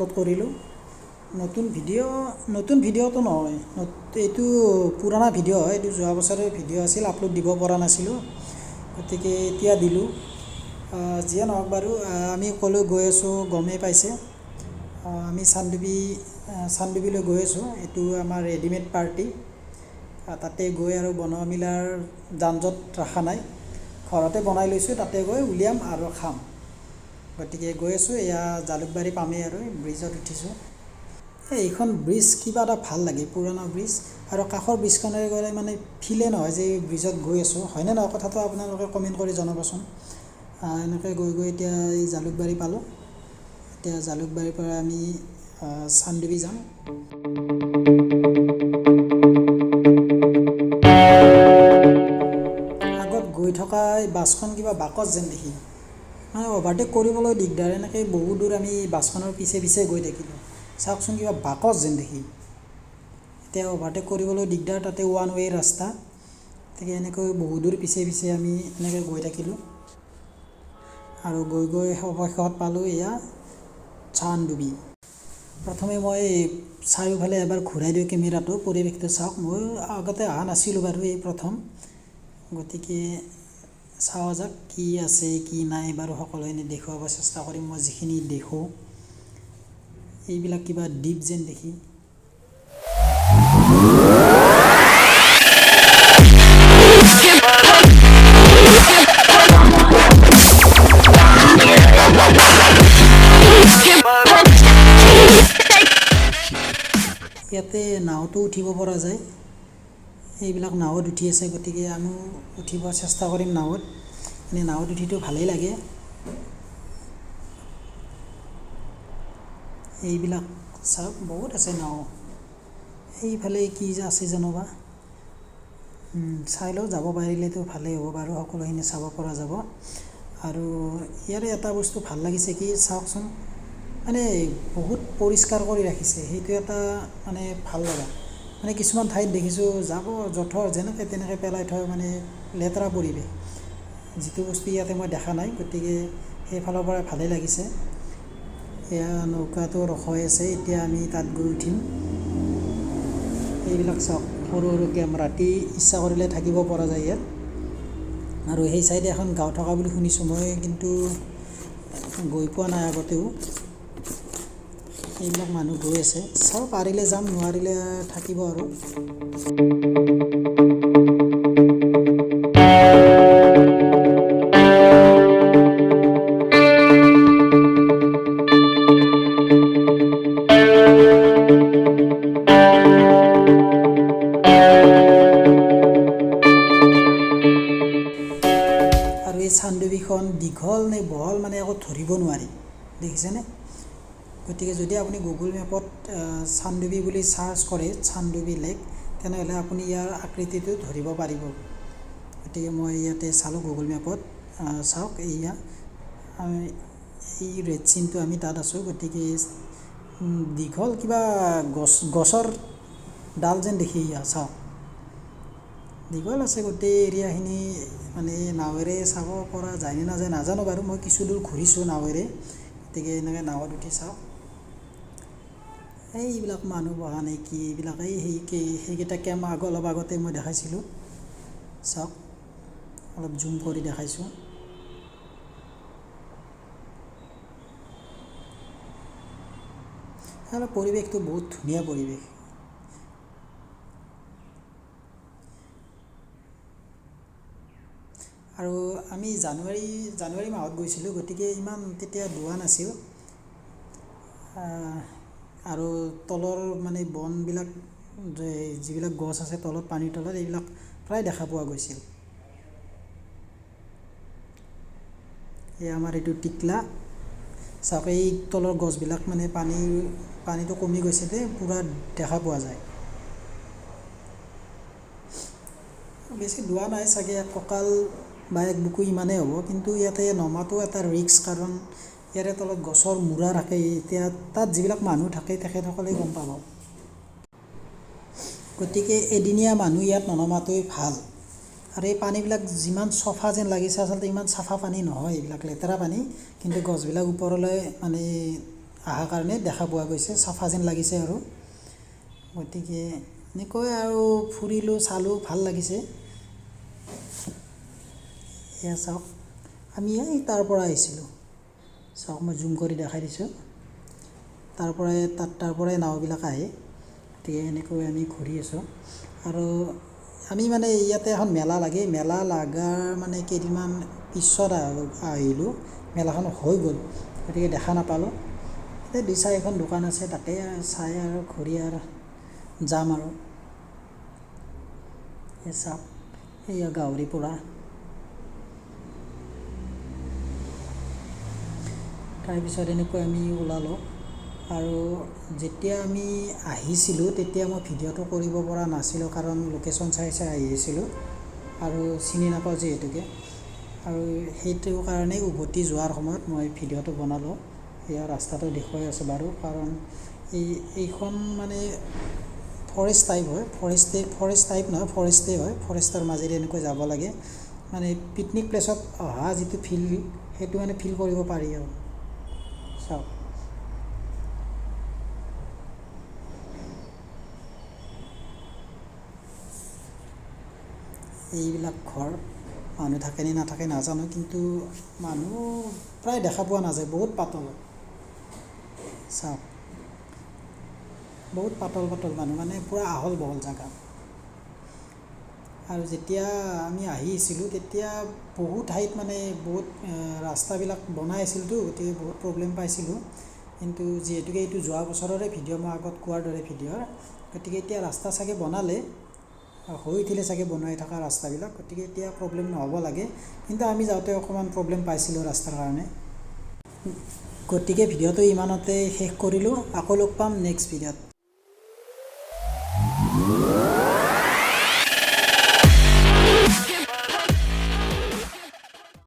Upload কৰিলোঁ। নতুন ভিডিঅ'টো নহয়, এইটো পুৰণা ভিডিঅ' হয়। এইটো যোৱা বছৰৰ ভিডিঅ' আছিল, আপলোড দিব পৰা নাছিলোঁ, গতিকে এতিয়া দিলোঁ। যিয়ে নহওক বাৰু, আমি ক'লৈ গৈ আছোঁ গমেই পাইছে। আমি চানডুবিলৈ গৈ আছোঁ। এইটো আমাৰ ৰেডিমেড পাৰ্টি। তাতে গৈ আৰু বনোৱা মেলাৰ যান-জঁট ৰখা নাই, ঘৰতে বনাই লৈছোঁ, তাতে গৈ উলিয়াম আৰু খাম। গতিকে গৈ আছোঁ, এয়া জালুকবাৰী পামেই আৰু ব্ৰিজত উঠিছোঁ। এইখন ব্ৰিজ কিবা এটা ভাল লাগে, পুৰণা ব্ৰিজ, আৰু কাষৰ ব্ৰিজখনেৰে গ'লে মানে ফিলে নহয় যে ব্ৰিজত গৈ আছোঁ, হয়নে নহয় কথাটো আপোনালোকে কমেণ্ট কৰি জনাবচোন। এনেকৈ গৈ এতিয়া এই জালুকবাৰী পালোঁ। এতিয়া জালুকবাৰীৰ পৰা আমি চানডুবি যাম। আগত গৈ থকা এই বাছখন কিবা বাকচ যেন দেখি, মানে অভাৰটেক কৰিবলৈ দিগদাৰ। এনেকৈ বহু দূৰ আমি বাছখনৰ পিছে পিছে গৈ থাকিলোঁ। চাওকচোন, কিবা বাকচ যেন দেখি। এতিয়া অভাৰটেক কৰিবলৈ দিগদাৰ, তাতে ওৱান ৱে ৰাস্তা। গতিকে এনেকৈ বহু দূৰ পিছে পিছে আমি এনেকৈ গৈ থাকিলোঁ, আৰু গৈ অৱশেষত পালোঁ এয়া চানডুবি। প্ৰথমে মই চাৰিওফালে এবাৰ ঘূৰাই দিওঁ কেমেৰাটো, পৰিৱেশটো চাওক। মই আগতে অহা নাছিলোঁ বাৰু, এই প্ৰথম। গতিকে চাওঁ যাওক কি আছে কি নাই, বাৰু সকলোখিনি দেখুৱাব চেষ্টা কৰিম মই যিখিনি দেখোঁ। এইবিলাক কিবা দ্বীপ যেন দেখি। ইয়াতে নাওতো উঠিব পৰা যায়, এইবিলাক নাৱত উঠি আছে, গতিকে আমিও উঠিব চেষ্টা কৰিম নাৱত। এনেই নাৱত উঠিতো ভালেই লাগে। এইবিলাক চাওক, বহুত আছে নাও। সেইফালে কি যে আছে জানোবা, চাই লওঁ, যাব পাৰিলেতো ভালেই হ'ব বাৰু, সকলোখিনি চাব পৰা যাব। আৰু ইয়াৰে এটা বস্তু ভাল লাগিছে কি, চাওকচোন, মানে বহুত পৰিষ্কাৰ কৰি ৰাখিছে, সেইটো এটা মানে ভাল লগা। মানে কিছুমান ঠাইত দেখিছোঁ জাবৰ-জোথৰ যেনেকৈ তেনেকৈ পেলাই থয়, মানে লেতেৰা পৰিৱেশ, যিটো বস্তু ইয়াতে মই দেখা নাই। গতিকে সেইফালৰ পৰা ভালেই লাগিছে। এয়া নৌকাটো ৰখাই আছে, এতিয়া আমি তাত গৈ উঠিম। এইবিলাক চাওক, সৰু সৰু কেম্প, ৰাতি ইচ্ছা কৰিলে থাকিব পৰা যায় ইয়াত। আৰু সেই চাইডে এখন গাঁও থকা বুলি শুনিছোঁ, মই কিন্তু গৈ পোৱা নাই আগতেও। এইবিলাক মানুহ গৈ আছে, চাওঁ, পাৰিলে যাম, নোৱাৰিলে থাকিব আৰু। আৰু এই চানডুবিখন দীঘল নে বহল মানে একো ধৰিব নোৱাৰি, দেখিছেনে? গতিকে যদি আপুনি গুগল মেপত চানডুবি বুলি চাৰ্চ কৰে, চানডুবি লেক, তেনেহ'লে আপুনি ইয়াৰ আকৃতিটো ধৰিব পাৰিব। গতিকে মই ইয়াতে চালোঁ গুগল মেপত, চাওক, এয়া এই ৰেড চিনটো, আমি তাত আছোঁ। গতিকে দীঘল কিবা গছৰ ডাল যেন দেখি, এয়া চাওক, দীঘল আছে গোটেই এৰিয়াখিনি। মানে নাৱেৰে চাব পৰা যায় নে নাযায় নাজানো বাৰু, মই কিছু দূৰ ঘূৰিছোঁ নাৱেৰে। গতিকে এনেকৈ নাৱত উঠি চাওক, এইবিলাক মানুহ বহা নে কি, এইবিলাক সেইকেইটা কেম্প অলপ আগতে মই দেখাইছিলোঁ, চাওক, অলপ জুম কৰি দেখাইছোঁ। আৰু পৰিৱেশটো বহুত ধুনীয়া পৰিৱেশ। আৰু আমি জানুৱাৰী মাহত গৈছিলোঁ, গতিকে ইমান তেতিয়া ধোৱা নাছিল। আৰু তলৰ মানে বনবিলাক, যিবিলাক গছ আছে তলত, পানীৰ তলত, এইবিলাক প্ৰায় দেখা পোৱা গৈছিল। এই আমাৰ এইটো টিকলা, চাওক, এই তলৰ গছবিলাক মানে পানীটো কমি গৈছে যে পূৰা দেখা পোৱা যায়। বেছি ধোৱা নাই চাগে, এক কঁকাল বা এক বুকু ইমানেই হ'ব। কিন্তু ইয়াতে নমাটো এটা ৰিস্ক, কাৰণ ইয়াৰে তলত গছৰ মূৰা থাকে। এতিয়া তাত যিবিলাক মানুহ থাকে, তেখেতসকলে গম পাব। গতিকে এদিনীয়া মানুহ ইয়াত ননমাটোৱেই ভাল। আৰু এই পানীবিলাক যিমান চফা যেন লাগিছে, আচলতে ইমান চাফা পানী নহয়, এইবিলাক লেতেৰা পানী। কিন্তু গছবিলাক ওপৰলৈ মানে অহাৰ কাৰণে দেখা পোৱা গৈছে, চাফা যেন লাগিছে আৰু। গতিকে এনেকৈ আৰু ফুৰিলোঁ, চালোঁ, ভাল লাগিছে। এয়া চাওক, আমি এই তাৰ পৰা আহিছিলোঁ। চাওক, মই জুম কৰি দেখাই দিছোঁ। তাৰ পৰাই নাওবিলাক আহে। গতিকে এনেকৈ আমি ঘূৰি আছোঁ। আৰু আমি মানে ইয়াতে এখন মেলা লাগে, মেলা লগাৰ মানে কেইদিনমান পিছত আহিলোঁ। মেলাখন হৈ গ'ল, গতিকে দেখা নাপালোঁ। এই 2-4খন দোকান আছে, তাতে চাই আৰু ঘূৰি আৰু যাম আৰু। এই চাওক, এইয়া গাহৰি পোৰা। তাৰপিছত এনেকৈ আমি ওলালোঁ। আৰু যেতিয়া আমি আহিছিলোঁ তেতিয়া মই ভিডিঅ'টো কৰিব পৰা নাছিলোঁ, কাৰণ লোকেশ্যন চাই আহিছিলোঁ আৰু চিনি নাপাওঁ যিহেতুকে। আৰু সেইটো কাৰণে উভতি যোৱাৰ সময়ত মই ভিডিঅ'টো বনালোঁ। এয়া ৰাস্তাটো দেখুৱাই আছোঁ বাৰু, কাৰণ এইখন মানে ফৰেষ্ট টাইপ হয়, ফৰেষ্ট টাইপ নহয়, ফৰেষ্টেই হয়। ফৰেষ্টৰ মাজেৰে এনেকৈ যাব লাগে। মানে পিকনিক প্লেচত অহা যিটো ফিল, সেইটো মানে ফিল কৰিব পাৰি আৰু। চাওক, এইবিলাক ঘৰ, মানুহ থাকে নে নাথাকে নাজানো, কিন্তু মানুহ প্ৰায় দেখা পোৱা নাযায়, বহুত পাতল। চাওক, বহুত পাতল মানুহ, মানে পূৰা আহল বহল জেগা। আৰু যেতিয়া আমি আহিছিলোঁ তেতিয়া বহুত ঠাইত মানে বহুত ৰাস্তাবিলাক বনাই আছিলতো, গতিকে বহুত প্ৰব্লেম পাইছিলোঁ। কিন্তু যিহেতুকে এইটো যোৱা বছৰৰে ভিডিঅ', মই আগত কোৱাৰ দৰে ভিডিঅ', গতিকে এতিয়া ৰাস্তা চাগে বনালে, হৈ উঠিলে চাগে বনাই থকা ৰাস্তাবিলাক, গতিকে এতিয়া প্ৰব্লেম নহ'ব লাগে। কিন্তু আমি যাওঁতে অকণমান প্ৰব্লেম পাইছিলোঁ ৰাস্তাৰ কাৰণে। গতিকে ভিডিঅ'টো ইমানতে শেষ কৰিলোঁ। আকৌ লগ পাম নেক্সট ভিডিঅ'ত।